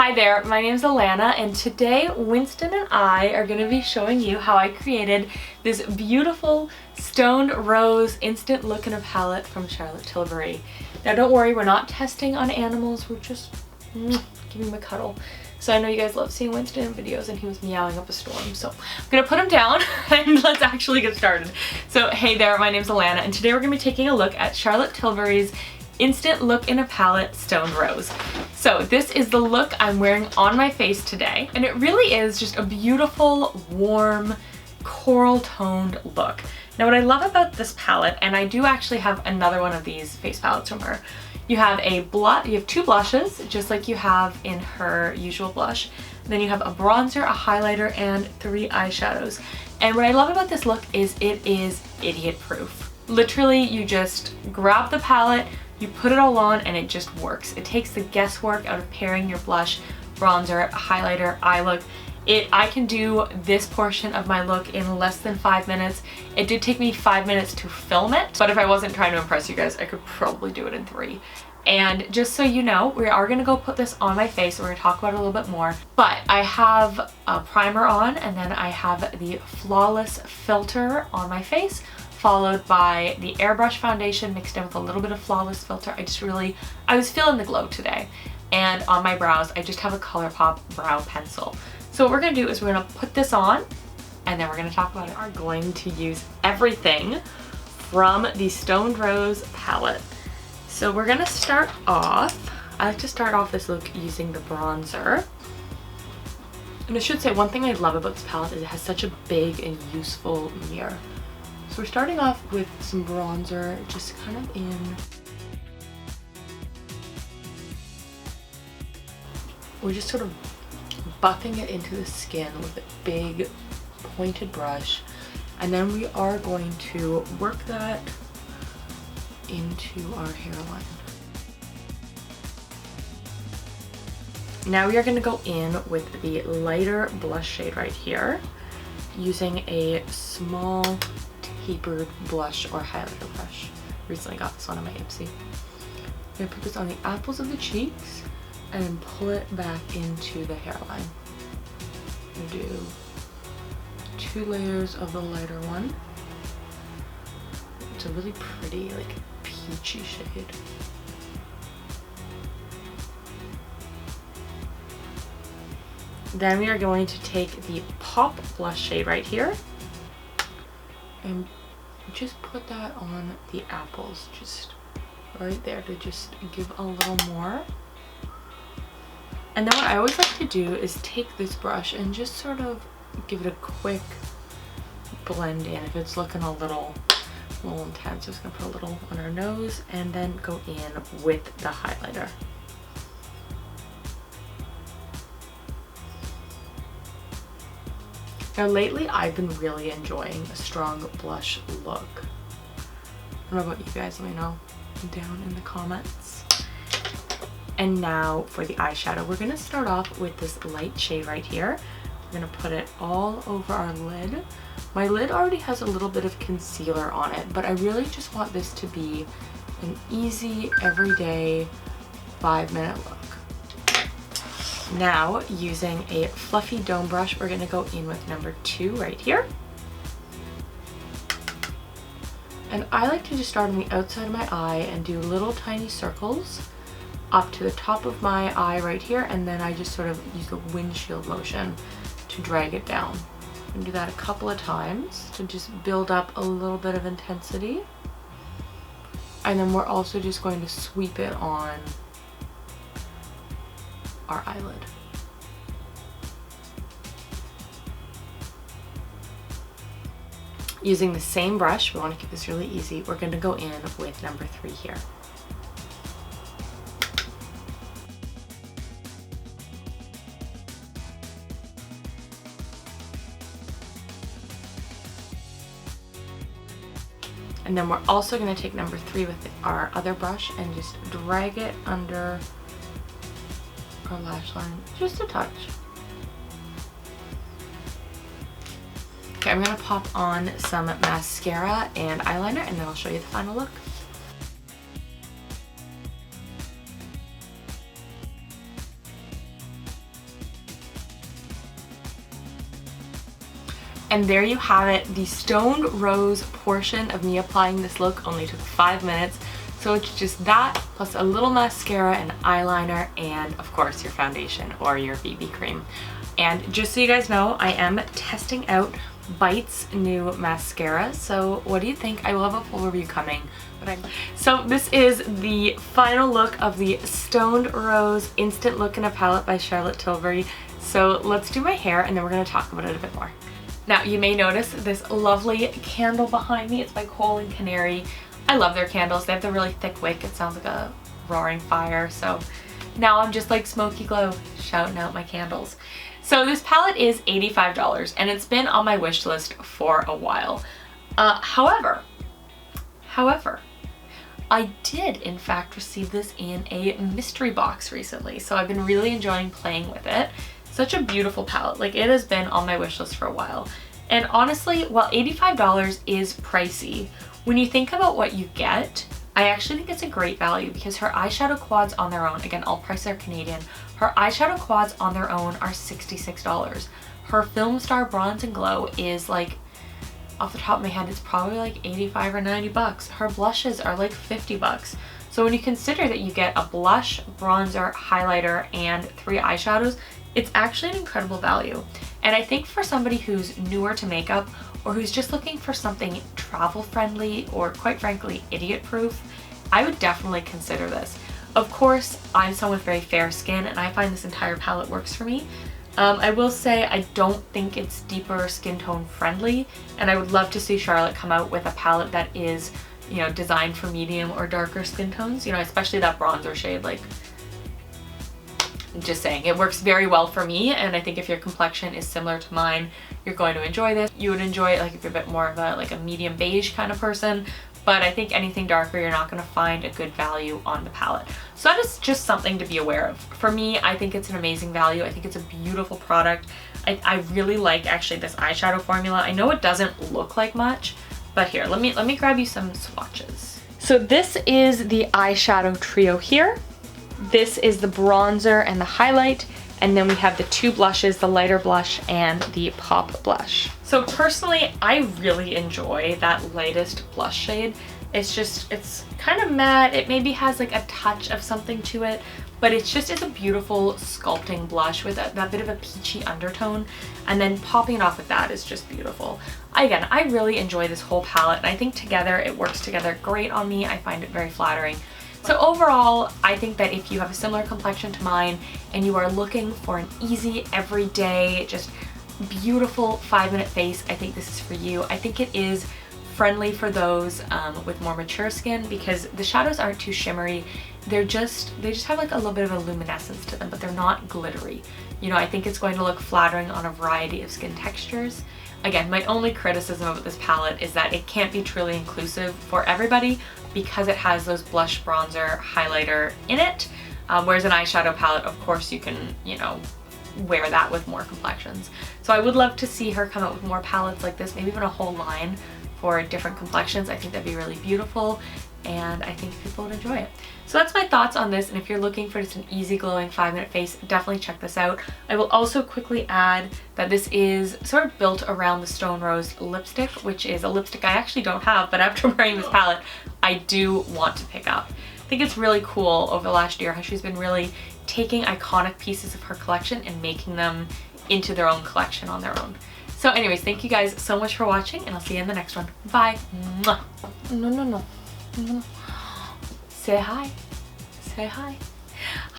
Hi there, my name is Alana, and today Winston and I are going to be showing you how I created this beautiful stoned rose instant look in a palette from Charlotte Tilbury. Now don't worry, we're not testing on animals, we're just giving him a cuddle. So I know you guys love seeing Winston in videos and he was meowing up a storm, so I'm gonna put him down and let's actually get started. So hey there, my name's Alana, and today we're gonna be taking a look at Charlotte Tilbury's Instant Look in a Palette Stoned Rose. So this is the look I'm wearing on my face today, and it really is just a beautiful, warm, coral toned look. Now what I love about this palette, and I do actually have another one of these face palettes from her, you have two blushes, just like you have in her usual blush. Then you have a bronzer, a highlighter, and 3 eyeshadows. And what I love about this look is it is idiot proof. Literally, you just grab the palette, you put it all on, and it just works. It takes the guesswork out of pairing your blush, bronzer, highlighter, eye look. I can do this portion of my look in less than 5 minutes. It did take me 5 minutes to film it, but if I wasn't trying to impress you guys, I could probably do it in 3. And just so you know, we are gonna go put this on my face. We're gonna talk about it a little bit more, but I have a primer on, and then I have the Flawless filter on my face, followed by the airbrush foundation mixed in with a little bit of Flawless filter. I was feeling the glow today. And on my brows, I just have a ColourPop brow pencil. So what we're gonna do is we're gonna put this on, and then we're gonna talk about it. We are going to use everything from the Stoned Rose palette. So we're gonna start off, I like to start off this look using the bronzer. And I should say, one thing I love about this palette is it has such a big and useful mirror. So we're starting off with some bronzer, just kind of we're just sort of buffing it into the skin with a big pointed brush. And then we are going to work that into our hairline. Now we are going to go in with the lighter blush shade right here, using a small tapered blush or highlighter brush. Recently got this one on my Ipsy. I'm going to put this on the apples of the cheeks and then pull it back into the hairline. I'm going to do 2 layers of the lighter one. It's a really pretty, like, peachy shade. Then we are going to take the Pop blush shade right here and just put that on the apples, just right there, to just give a little more. And then what I always like to do is take this brush and just sort of give it a quick blend in. If it's looking a little intense, I'm just gonna put a little on our nose and then go in with the highlighter. Now lately I've been really enjoying a strong blush look. I don't know about you guys, let me know down in the comments. And now for the eyeshadow, we're gonna start off with this light shade right here. We're gonna put it all over our lid. My lid already has a little bit of concealer on it, but I really just want this to be an easy, everyday 5-minute look. Now, using a fluffy dome brush, we're gonna go in with number 2 right here. And I like to just start on the outside of my eye and do little tiny circles up to the top of my eye right here, and then I just sort of use the windshield motion to drag it down. And do that a couple of times to just build up a little bit of intensity. And then we're also just going to sweep it on our eyelid. Using the same brush, we want to keep this really easy, we're going to go in with number 3 here. And then we're also going to take number 3 with our other brush and just drag it under our lash line, just a touch. Okay, I'm going to pop on some mascara and eyeliner, and then I'll show you the final look. And there you have it. The Stoned Rose portion of me applying this look only took 5 minutes. So it's just that plus a little mascara and eyeliner and of course your foundation or your BB cream. And just so you guys know, I am testing out Bite's new mascara. So what do you think? I will have a full review coming. So this is the final look of the Stoned Rose Instant Look in a Palette by Charlotte Tilbury. So let's do my hair and then we're going to talk about it a bit more. Now you may notice this lovely candle behind me. It's by Cole and Canary. I love their candles. They have the really thick wick. It sounds like a roaring fire. So now I'm just like Smoky Glow shouting out my candles. So this palette is $85 and it's been on my wish list for a while. However, I did in fact receive this in a mystery box recently. So I've been really enjoying playing with it. Such a beautiful palette. Like it has been on my wish list for a while. And honestly, while $85 is pricey, when you think about what you get, I actually think it's a great value because her eyeshadow quads on their own, again, all prices are Canadian, her eyeshadow quads on their own are $66. Her Film Star Bronze and Glow is like, off the top of my head, it's probably like 85 or 90 bucks. Her blushes are like 50 bucks. So when you consider that you get a blush, bronzer, highlighter, and 3 eyeshadows, it's actually an incredible value. And I think for somebody who's newer to makeup or who's just looking for something travel friendly or quite frankly idiot proof, I would definitely consider this. Of course, I'm someone with very fair skin and I find this entire palette works for me. I will say I don't think it's deeper skin tone friendly, and I would love to see Charlotte come out with a palette that is, you know, designed for medium or darker skin tones, you know, especially that bronzer shade. Like, just saying, it works very well for me, and I think if your complexion is similar to mine, you're going to enjoy this. You would enjoy it like if you're a bit more of a like a medium beige kind of person, but I think anything darker you're not going to find a good value on the palette. So that is just something to be aware of. For me, I think it's an amazing value. I think it's a beautiful product. I really like actually this eyeshadow formula. I know it doesn't look like much, but here, let me grab you some swatches. So this is the eyeshadow trio here. This is the bronzer and the highlight, and then we have the 2 blushes, the lighter blush and the pop blush. So personally, I really enjoy that lightest blush shade. It's kind of matte. It maybe has like a touch of something to it, but it's a beautiful sculpting blush with that bit of a peachy undertone, and then popping it off with that is just beautiful. Again, I really enjoy this whole palette, and I think together it works together great on me. I find it very flattering. So overall, I think that if you have a similar complexion to mine and you are looking for an easy, everyday, just beautiful 5-minute face, I think this is for you. I think it is friendly for those with more mature skin because the shadows aren't too shimmery. They just have like a little bit of a luminescence to them, but they're not glittery. You know, I think it's going to look flattering on a variety of skin textures. Again, my only criticism of this palette is that it can't be truly inclusive for everybody because it has those blush, bronzer, highlighter in it. Whereas an eyeshadow palette, of course, you can, you know, wear that with more complexions. So I would love to see her come out with more palettes like this, maybe even a whole line for different complexions. I think that'd be really beautiful, and I think people would enjoy it. So that's my thoughts on this, and if you're looking for just an easy glowing 5-minute face, definitely check this out. I will also quickly add that this is sort of built around the Stone Rose lipstick, which is a lipstick I actually don't have, but after wearing this palette, I do want to pick up. I think it's really cool over the last year how she's been really taking iconic pieces of her collection and making them into their own collection on their own. So anyways, thank you guys so much for watching, and I'll see you in the next one. Bye. Mwah. No. Say hi. Say hi.